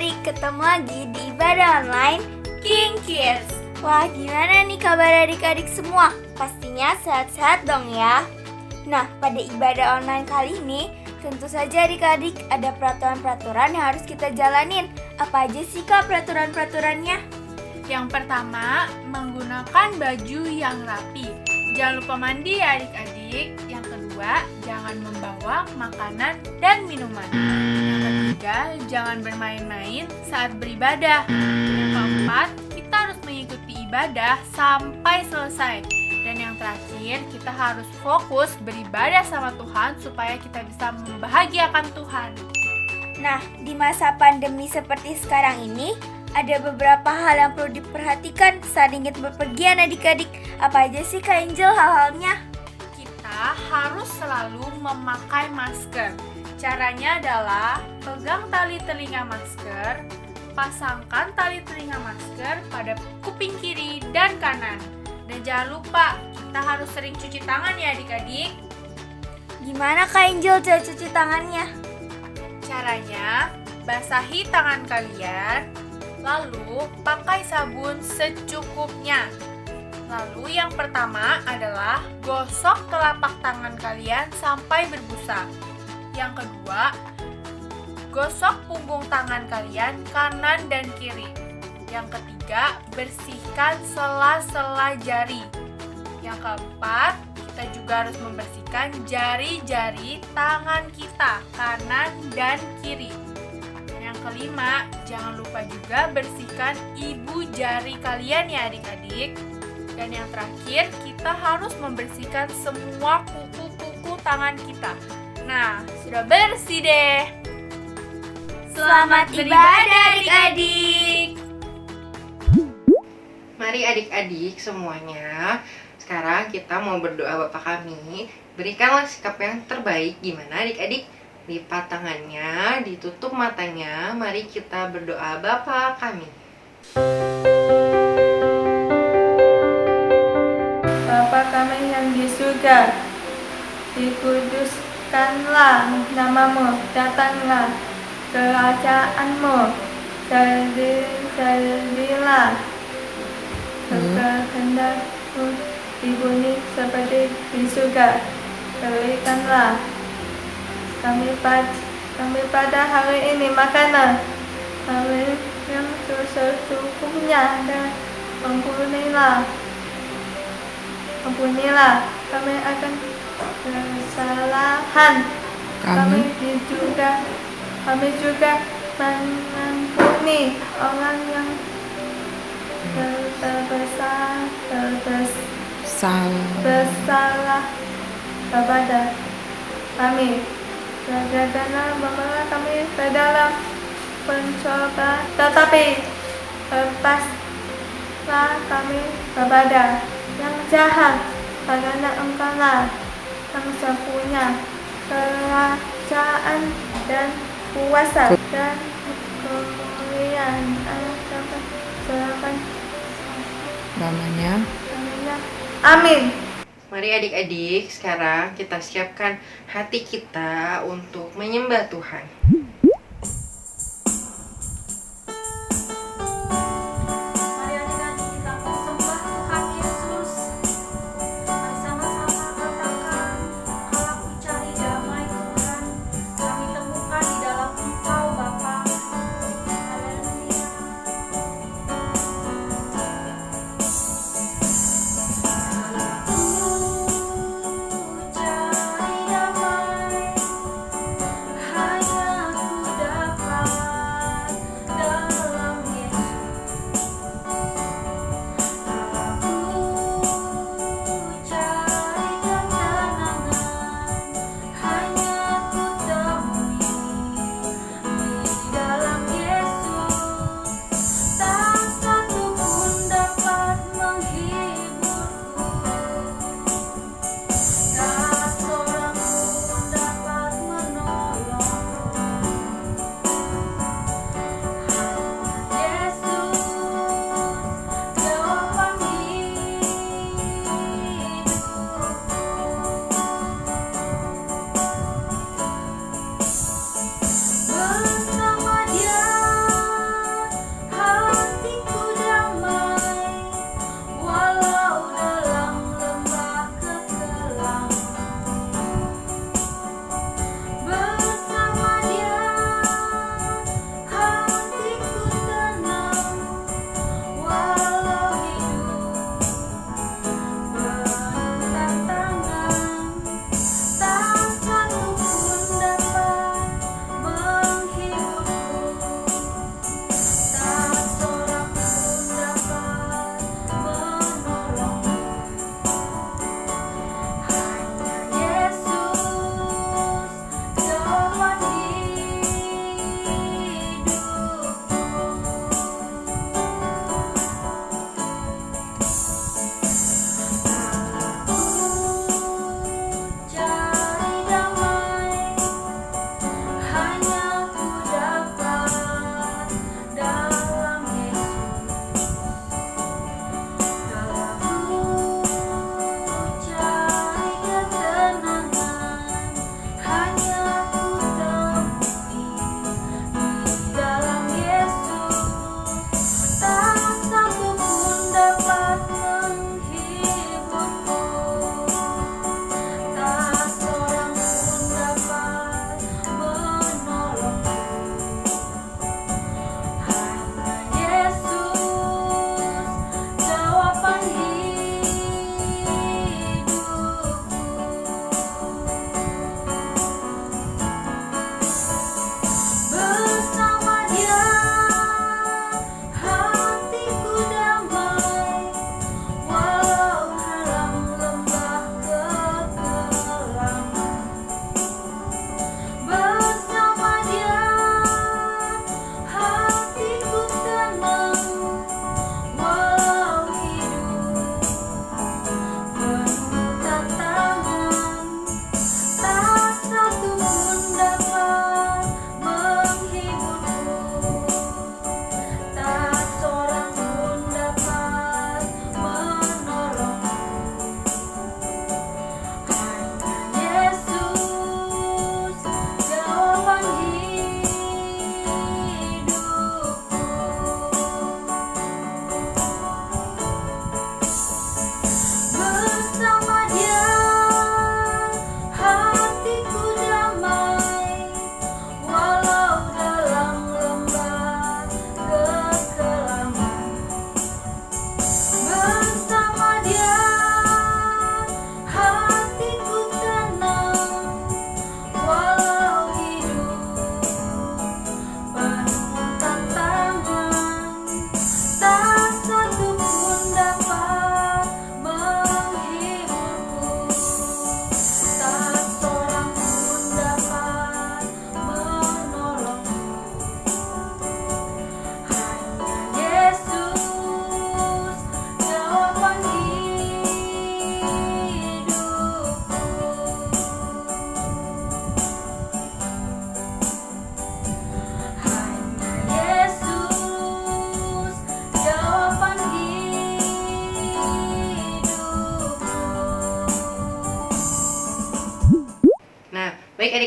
adik-adik, ketemu lagi di ibadah online King Kids. Wah, gimana nih kabar adik-adik semua? Pastinya sehat-sehat dong ya. Nah, pada ibadah online kali ini, tentu saja adik-adik ada peraturan-peraturan yang harus kita jalanin. Apa aja sih Kak peraturan-peraturannya? Yang pertama, menggunakan baju yang rapi. Jangan lupa mandi ya adik-adik. Yang kedua, jangan membawa makanan dan minuman. Yang ketiga, jangan bermain-main saat beribadah. Yang keempat, kita harus mengikuti ibadah sampai selesai. Dan yang terakhir, kita harus fokus beribadah sama Tuhan supaya kita bisa membahagiakan Tuhan. Nah, di masa pandemi seperti sekarang ini, ada beberapa hal yang perlu diperhatikan saat ingin berpergian adik-adik. Apa aja sih Kak Angel hal-halnya? Kita harus selalu memakai masker. Caranya adalah pegang tali telinga masker, pasangkan tali telinga masker pada kuping kiri dan kanan. Dan jangan lupa, kita harus sering cuci tangan ya adik-adik. Gimana Kak Angel cara cuci tangannya? Caranya, basahi tangan kalian, lalu pakai sabun secukupnya. Lalu yang pertama adalah gosok telapak tangan kalian sampai berbusa. Yang kedua, gosok punggung tangan kalian kanan dan kiri. Yang ketiga, bersihkan sela-sela jari. Yang keempat, kita juga harus membersihkan jari-jari tangan kita kanan dan kiri. Yang kelima, jangan lupa juga bersihkan ibu jari kalian ya adik-adik. Dan yang terakhir, kita harus membersihkan semua kuku-kuku tangan kita. Nah, sudah bersih deh. Selamat beribadah adik-adik. Mari adik-adik semuanya, sekarang kita mau berdoa Bapa kami. Berikanlah sikap yang terbaik. Gimana adik-adik? Lipat tangannya, ditutup matanya. Mari kita berdoa Bapa kami. Bapa kami yang di surga, dikuduskanlah namamu, datanglah kerajaanmu, jadilah kehendakmu di bumi seperti di surga. Berikanlah kami pada hari ini makanan kami yang secukupnya, dan ampunilah kami akan kesalahan kami juga mengampuni orang yang bersalah kepada kami. Janganlah membawa kami ke dalam pencobaan, tetapi lepaslah kami kepada yang jahat, karena Engkau-lah yang mempunyai kerajaan dan kuasa dan kemuliaan namanya. Amin. Mari adik-adik, sekarang kita siapkan hati kita untuk menyembah Tuhan. Hanya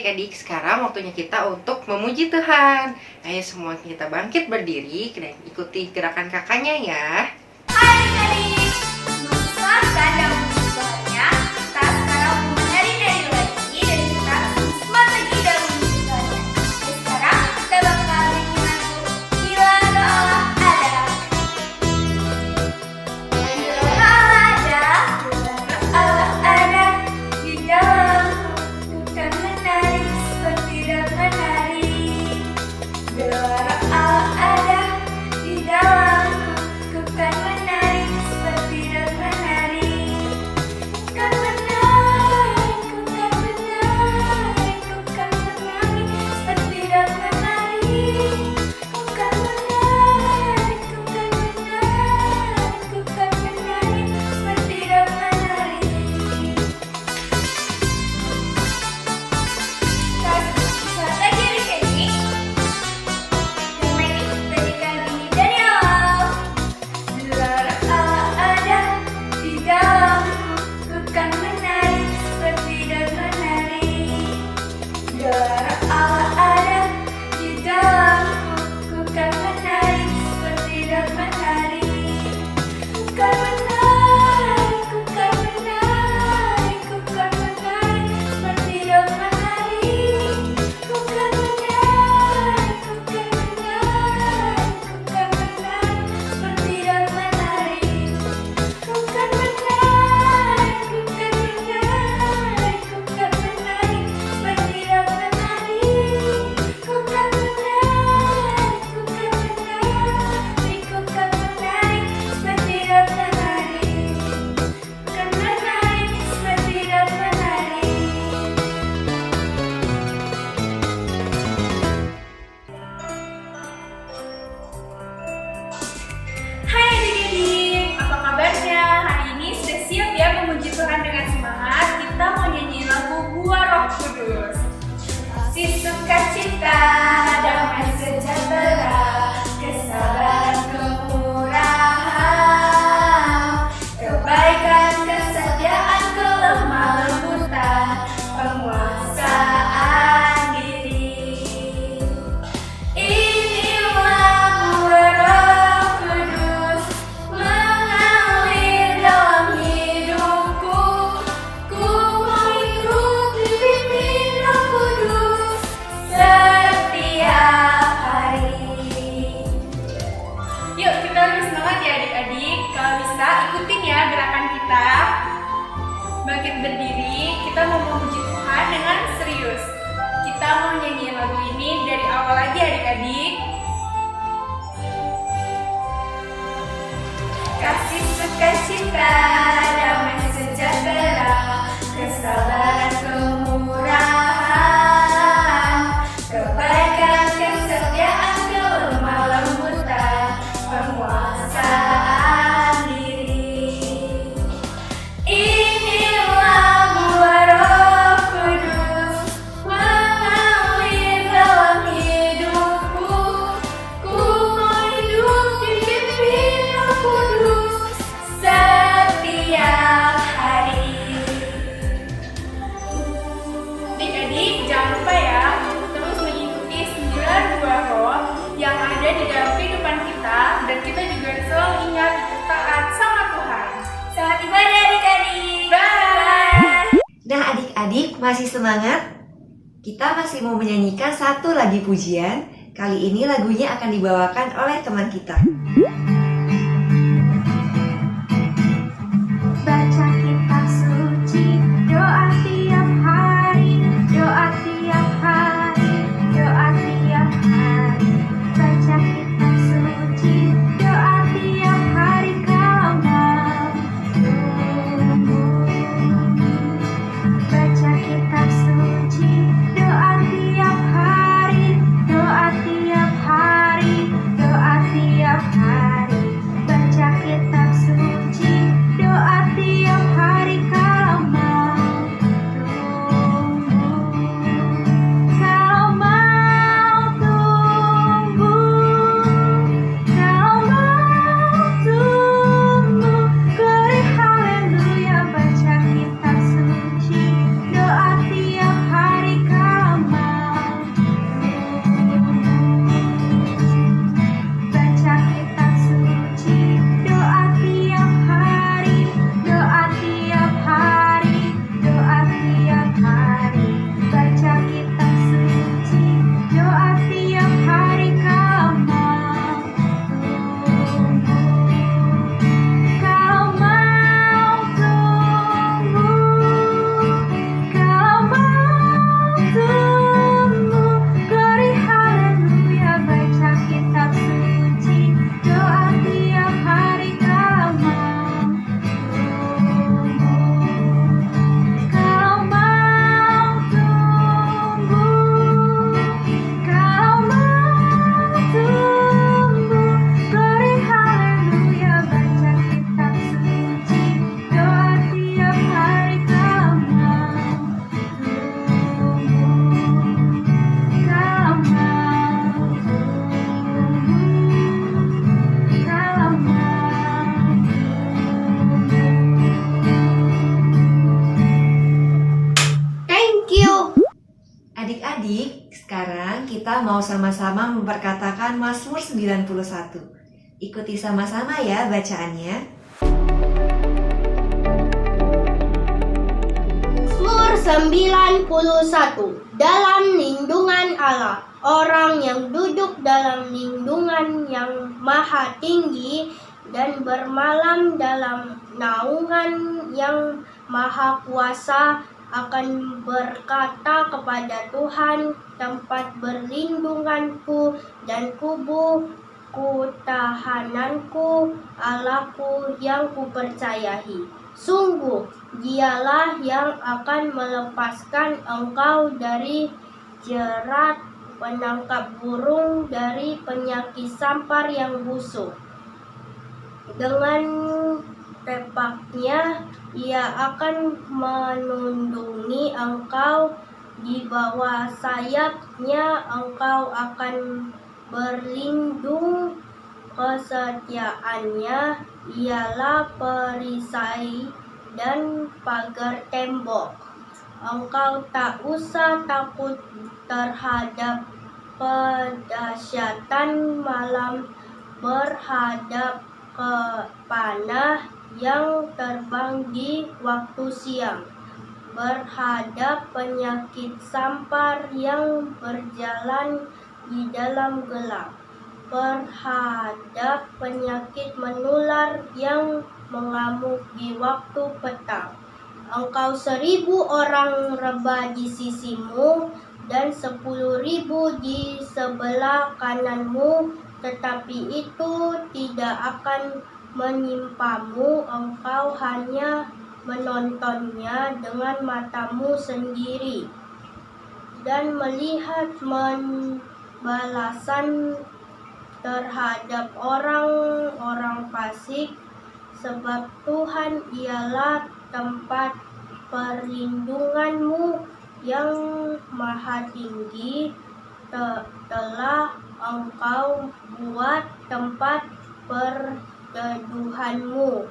adik-adik, sekarang waktunya kita untuk memuji Tuhan. Ayo semua kita bangkit berdiri dan ikuti gerakan kakaknya ya. Hai adik-adik, mengusahakan dan mengusahakannya, kita sekarang menari-nari lagi dan kita semangat lagi dalam mengusahakannya. Dan sekarang kita bakal nyanyi lagu Bila Allah Ada. Bila Allah ada di dalamku, bukan menari seperti dan menari. Bila Allah ada di dalamku, bukan menari seperti dan menari. Bukan menari, bukan menari, bukan menari seperti dan menari. Bukan menari, bukan menari, bukan menari seperti dan menari. Bisa lagi adik-adik. Damai berikan ini dari Allah. Bila Allah ada di dalamku, bukan menari seperti dan menari. Bila Allah ada di dalamku, bukan menari seperti dan menari. Bukan menari, bukan menari, bukan menari seperti dan menari. Bukan menari, bukan menari, bukan menari seperti dan menari. Bukan menari, bukan menari, bukan menari seperti dan menari. Bukan menari, bukan menari, bukan menari seperti dan menari. Bukan menari seperti dan menari. Hai adik-adik, apa kabarnya? Hari ini sudah siap ya memuji Tuhan dengan semangat? Kita mau nyanyi lagu Buah Roh Kudus. Si sukacita, damai sejahtera, kesabaran, kemurahan, kebaikan, kesetiaan, kelemah lembutan, penguasaan diri. Inilah buah Roh Kudus mengalir dalam hidupku. Ku mau ikut dipimpin Roh Kudus setiap hari. Yuk kita lebih semangat ya adik-adik. Kalau bisa ikutin ya gerakan kita. Bangkit berdiri, kita mau memuji Tuhan dengan serius. Kita mau nyanyi lagu ini dari awal lagi adik-adik. Kasih sukacita, damai sejahtera, kesabaran, kemurahan, kebaikan, kesetiaan, kelemah lembutan, penguasaan diri. Inilah buah Roh Kudus mengalir dalam hidupku. Ku mau hidup dipimpin Roh Kudus setiap hari. Adik-adik jangan lupa ya terus mengikuti 9 buah roh yang ada di dalam kehidupan kita, dan kita juga selalu ingat untuk taat sama Tuhan. Selamat ibadah adik-adik. Bye. Nah adik-adik masih semangat? Kita masih mau menyanyikan satu lagi pujian. Kali ini lagunya akan dibawakan oleh teman kita. Baca kitab suci, doa tiap hari, doa tiap hari, doa tiap hari. Baca kitab suci, doa tiap hari kalau mau. Baca kitab suci, doa tiap hari, doa tiap hari, doa tiap hari. Adik-adik, sekarang kita mau sama-sama memperkatakan Mazmur 91. Ikuti sama-sama ya bacaannya. Mazmur 91. Dalam lindungan Allah, orang yang duduk dalam lindungan yang maha tinggi dan bermalam dalam naungan yang maha kuasa akan berkata kepada Tuhan, tempat berlindunganku dan kubu tahananku, Allahku yang kupercayai. Sungguh, Dialah yang akan melepaskan engkau dari jerat penangkap burung, dari penyakit sampar yang busuk. Dengan tepaknya Ia akan melindungi engkau, di bawah sayapnya engkau akan berlindung. Kesetiaannya ialah perisai dan pagar tembok. Engkau tak usah takut terhadap pedahsyatan malam, berhadap ke panah yang terbang di waktu siang, berhadap penyakit sampar yang berjalan di dalam gelap, berhadap penyakit menular yang mengamuk di waktu petang. Engkau 1.000 orang rebah di sisimu dan 10.000 di sebelah kananmu, tetapi itu tidak akan menimpamu. Engkau hanya menontonnya dengan matamu sendiri dan melihat balasan terhadap orang-orang fasik, sebab Tuhan ialah tempat perlindunganmu yang maha tinggi. Telah engkau buat tempat perteduhanmu,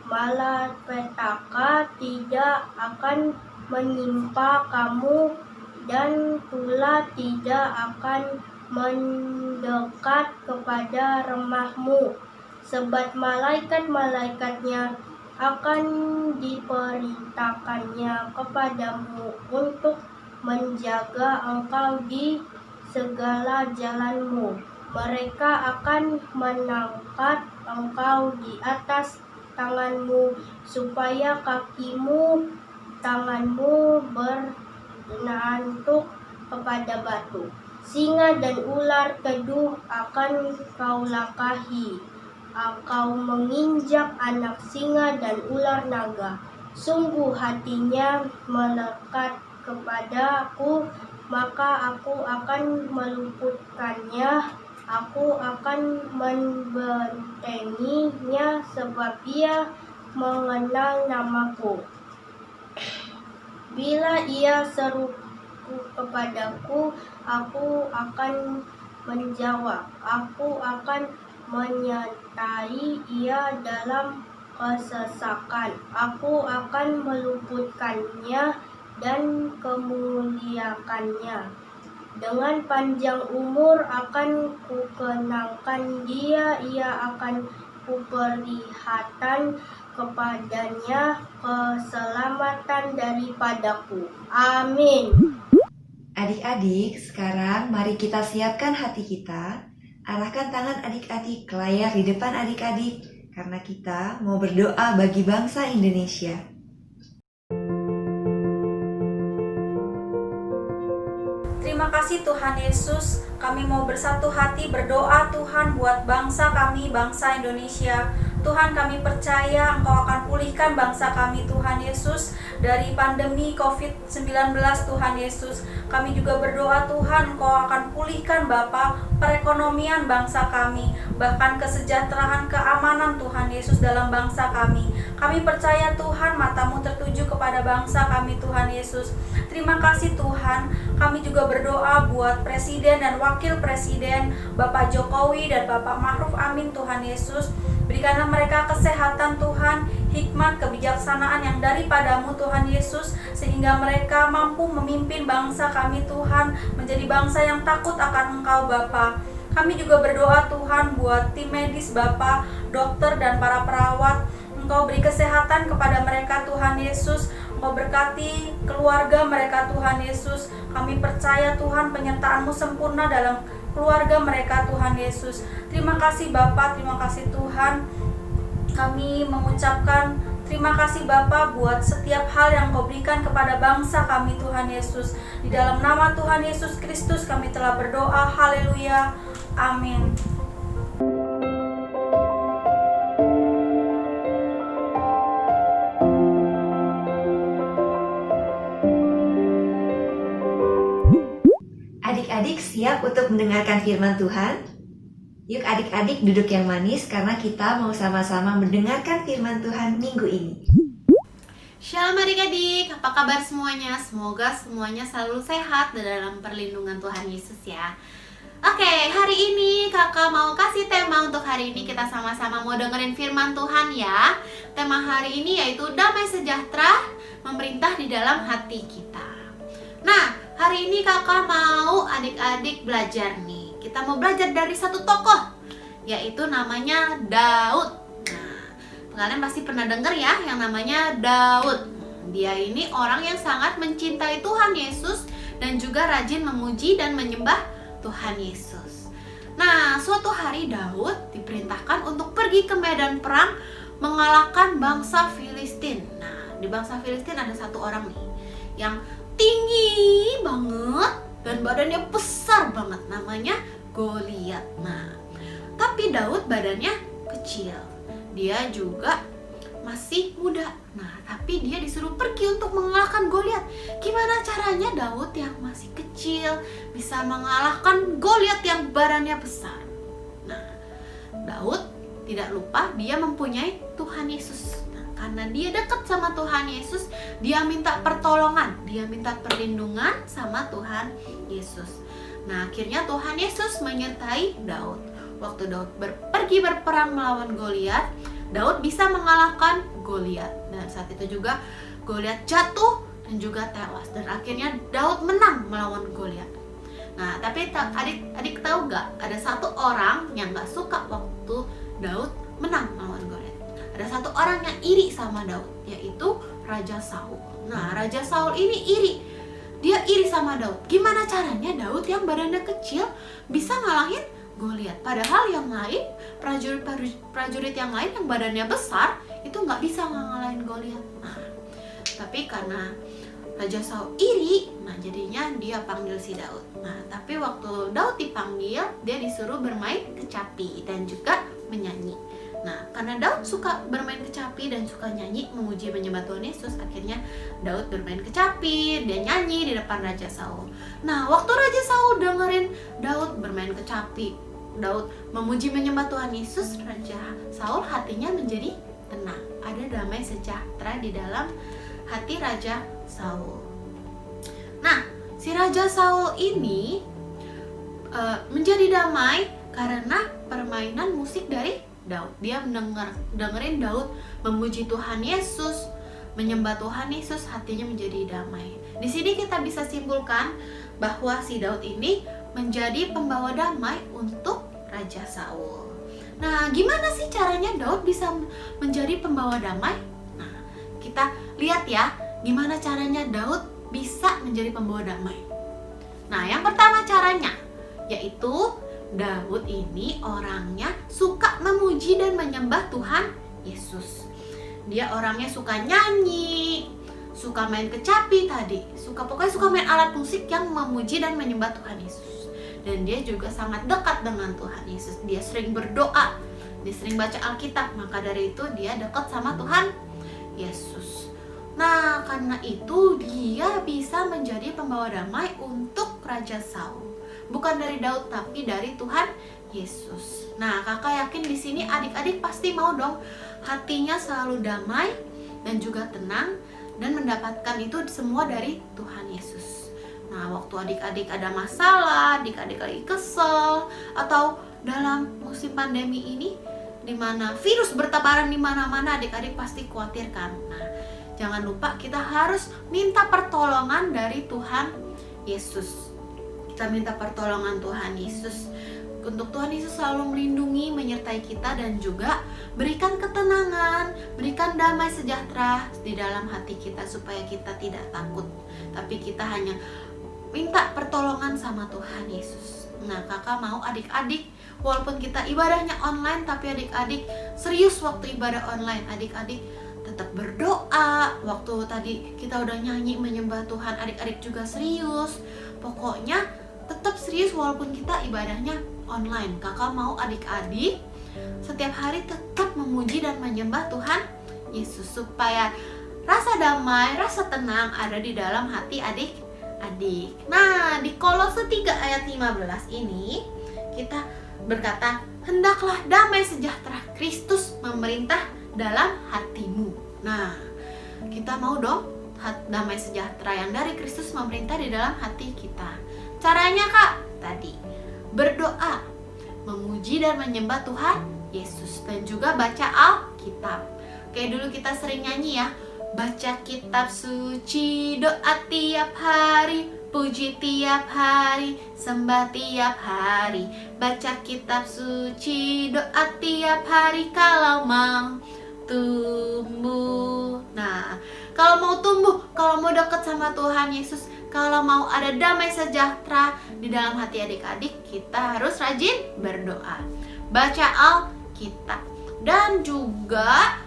malapetaka tidak akan menimpa kamu, dan tulah tidak akan mendekat kepada rumahmu. Sebab malaikat-malaikatnya akan diperintahkannya kepadamu untuk menjaga engkau di segala jalanmu. Mereka akan mengangkat engkau di atas tanganmu, supaya tanganmu bernantuk kepada batu. Singa dan ular teduh akan kau langkahi. Kau menginjak anak singa dan ular naga. Sungguh hatinya melekat kepadaku, maka aku akan meluputkannya. Aku akan membentenginya, sebab ia mengenal namaku. Bila ia seru kepadaku, aku akan menjawab. Aku akan menyertai ia dalam kesesakan. Aku akan meluputkannya dan kemuliakannya. Dengan panjang umur akan kukenangkan dia, ia akan kuperlihatkan kepadanya keselamatan daripadaku. Amin. Adik-adik, sekarang mari kita siapkan hati kita. Arahkan tangan adik-adik ke layar di depan adik-adik, karena kita mau berdoa bagi bangsa Indonesia. Terima kasih Tuhan Yesus, kami mau bersatu hati berdoa Tuhan buat bangsa kami, bangsa Indonesia. Tuhan, kami percaya Engkau akan pulihkan bangsa kami Tuhan Yesus dari pandemi COVID-19 Tuhan Yesus. Kami juga berdoa Tuhan Engkau akan pulihkan Bapa perekonomian bangsa kami, bahkan kesejahteraan, keamanan Tuhan Yesus dalam bangsa kami. Kami percaya Tuhan matamu tertuju kepada bangsa kami Tuhan Yesus. Terima kasih Tuhan, kami juga berdoa buat Presiden dan Wakil Presiden Bapak Jokowi dan Bapak Ma'ruf Amin Tuhan Yesus. Berikanlah mereka kesehatan Tuhan hikmat, kebijaksanaan yang daripadamu Tuhan Yesus, sehingga mereka mampu memimpin bangsa kami Tuhan, menjadi bangsa yang takut akan Engkau Bapa. Kami juga berdoa Tuhan buat tim medis Bapa, dokter dan para perawat. Engkau beri kesehatan kepada mereka Tuhan Yesus. Engkau berkati keluarga mereka Tuhan Yesus. Kami percaya Tuhan penyertaan-Mu sempurna dalam keluarga mereka Tuhan Yesus. Terima kasih Bapa, terima kasih Tuhan. Kami mengucapkan terima kasih Bapa buat setiap hal yang Kau berikan kepada bangsa kami Tuhan Yesus. Di dalam nama Tuhan Yesus Kristus kami telah berdoa. Haleluya. Amin. Adik-adik siap untuk mendengarkan firman Tuhan? Yuk adik-adik duduk yang manis karena kita mau sama-sama mendengarkan firman Tuhan minggu ini. Shalom adik-adik, apa kabar semuanya? Semoga semuanya selalu sehat dan dalam perlindungan Tuhan Yesus ya. Oke, hari ini kakak mau kasih tema untuk hari ini. Kita sama-sama mau dengerin firman Tuhan ya. Tema hari ini yaitu damai sejahtera memerintah di dalam hati kita. Nah, hari ini kakak mau adik-adik belajar nih. Kita mau belajar dari satu tokoh, yaitu namanya Daud. Nah, kalian pasti pernah dengar ya yang namanya Daud. Dia ini orang yang sangat mencintai Tuhan Yesus dan juga rajin memuji dan menyembah Tuhan Yesus. Nah, suatu hari Daud diperintahkan untuk pergi ke medan perang mengalahkan bangsa Filistin. Nah, di bangsa Filistin ada satu orang nih yang tinggi banget dan badannya besar banget, namanya Goliat. Nah, tapi Daud badannya kecil. Dia juga masih muda. Nah, tapi dia disuruh pergi untuk mengalahkan Goliat. Gimana caranya Daud yang masih kecil bisa mengalahkan Goliat yang badannya besar? Nah, Daud tidak lupa dia mempunyai Tuhan Yesus. Nah, karena dia dekat sama Tuhan Yesus, dia minta pertolongan, dia minta perlindungan sama Tuhan Yesus. Nah, akhirnya Tuhan Yesus menyertai Daud. Waktu Daud pergi berperang melawan Goliat, Daud bisa mengalahkan Goliat. Dan saat itu juga Goliat jatuh dan juga tewas. Dan akhirnya Daud menang melawan Goliat. Nah, tapi adik tahu gak? Ada satu orang yang gak suka waktu Daud menang melawan Goliat. Ada satu orang yang iri sama Daud, yaitu Raja Saul. Nah, Raja Saul ini iri. Dia iri sama Daud. Gimana caranya Daud yang badannya kecil bisa ngalahin Goliat? Padahal yang lain, prajurit yang lain yang badannya besar itu nggak bisa ngalahin Goliat. Nah, tapi karena Raja Saul iri, nah jadinya dia panggil si Daud. Nah, tapi waktu Daud dipanggil, dia disuruh bermain kecapi dan juga menyanyi. Nah, karena Daud suka bermain kecapi dan suka nyanyi, memuji menyembah Tuhan Yesus, akhirnya Daud bermain kecapi, dia nyanyi di depan Raja Saul. Nah, waktu Raja Saul dengerin Daud bermain kecapi, Daud memuji menyembah Tuhan Yesus, Raja Saul hatinya menjadi tenang. Ada damai sejahtera di dalam hati Raja Saul. Nah, si Raja Saul ini menjadi damai karena permainan musik dari Daud. Dia dengerin Daud memuji Tuhan Yesus, menyembah Tuhan Yesus, hatinya menjadi damai. Di sini kita bisa simpulkan bahwa si Daud ini menjadi pembawa damai untuk Raja Saul. Nah, gimana sih caranya Daud bisa menjadi pembawa damai? Nah, kita lihat ya, gimana caranya Daud bisa menjadi pembawa damai. Nah, yang pertama caranya yaitu Daud ini orangnya suka memuji dan menyembah Tuhan Yesus. Dia orangnya suka nyanyi, suka main kecapi tadi, pokoknya suka main alat musik yang memuji dan menyembah Tuhan Yesus. Dan dia juga sangat dekat dengan Tuhan Yesus. Dia sering berdoa, dia sering baca Alkitab, maka dari itu dia dekat sama Tuhan Yesus. Nah, karena itu dia bisa menjadi pembawa damai untuk Raja Saul. Bukan dari Daud, tapi dari Tuhan Yesus. Nah, kakak yakin di sini adik-adik pasti mau dong hatinya selalu damai dan juga tenang dan mendapatkan itu semua dari Tuhan Yesus. Nah, waktu adik-adik ada masalah, adik-adik lagi kesel, atau dalam musim pandemi ini, di mana virus bertebaran di mana-mana, adik-adik pasti khawatir kan. Nah, jangan lupa kita harus minta pertolongan dari Tuhan Yesus. Kita minta pertolongan Tuhan Yesus. Untuk Tuhan Yesus selalu melindungi, menyertai kita, dan juga berikan ketenangan, berikan damai sejahtera di dalam hati kita supaya kita tidak takut. Tapi kita hanya minta pertolongan sama Tuhan Yesus. Nah, kakak mau adik-adik, walaupun kita ibadahnya online, tapi adik-adik serius waktu ibadah online. Adik-adik tetap berdoa. Waktu tadi kita udah nyanyi menyembah Tuhan, adik-adik juga serius. Pokoknya tetap serius walaupun kita ibadahnya online. Kakak mau adik-adik setiap hari tetap memuji dan menyembah Tuhan Yesus supaya rasa damai, rasa tenang ada di dalam hati adik-adik. Nah, di Kolose 3 ayat 15 ini kita berkata, hendaklah damai sejahtera Kristus memerintah dalam hatimu. Nah, kita mau dong damai sejahtera yang dari Kristus memerintah di dalam hati kita. Caranya kak, tadi berdoa, memuji dan menyembah Tuhan Yesus, dan juga baca Alkitab. Kayak dulu kita sering nyanyi ya, baca kitab suci, doa tiap hari, puji tiap hari, sembah tiap hari. Baca kitab suci, doa tiap hari kalau mau tumbuh. Nah, kalau mau tumbuh, kalau mau dekat sama Tuhan Yesus, kalau mau ada damai sejahtera di dalam hati adik-adik, kita harus rajin berdoa, baca Alkitab, dan juga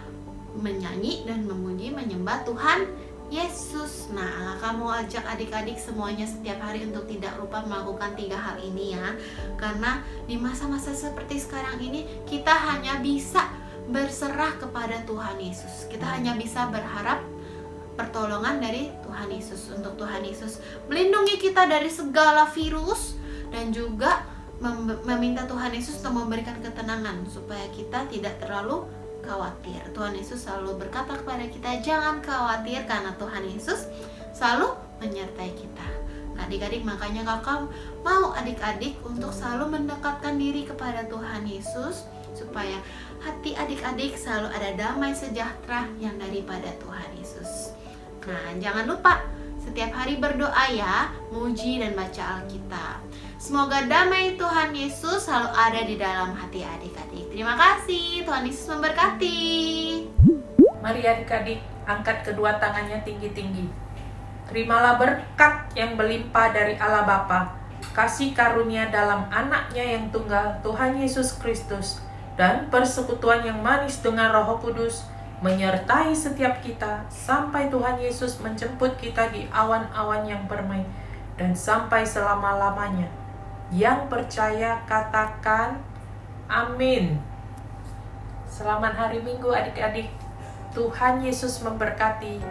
menyanyi dan memuji menyembah Tuhan Yesus. Nah, kakak mau ajak adik-adik semuanya setiap hari untuk tidak lupa melakukan 3 hal ini ya. Karena di masa-masa seperti sekarang ini, kita hanya bisa berserah kepada Tuhan Yesus. Kita hanya bisa berharap pertolongan dari Tuhan Yesus. Untuk Tuhan Yesus melindungi kita dari segala virus, dan juga meminta Tuhan Yesus untuk memberikan ketenangan supaya kita tidak terlalu khawatir. Tuhan Yesus selalu berkata kepada kita, jangan khawatir, karena Tuhan Yesus selalu menyertai kita. Nah, adik-adik, makanya kakak mau adik-adik untuk selalu mendekatkan diri kepada Tuhan Yesus supaya hati adik-adik selalu ada damai sejahtera yang daripada Tuhan Yesus. Nah, jangan lupa setiap hari berdoa ya, muji dan baca Alkitab. Semoga damai Tuhan Yesus selalu ada di dalam hati adik-adik. Terima kasih, Tuhan Yesus memberkati. Mari adik-adik, angkat kedua tangannya tinggi-tinggi. Terimalah berkat yang berlimpah dari Allah Bapa, kasih karunia dalam anaknya yang tunggal, Tuhan Yesus Kristus, dan persekutuan yang manis dengan Roh Kudus menyertai setiap kita sampai Tuhan Yesus menjemput kita di awan-awan yang permai dan sampai selama-lamanya. Yang percaya katakan amin. Selamat hari Minggu adik-adik. Tuhan Yesus memberkati.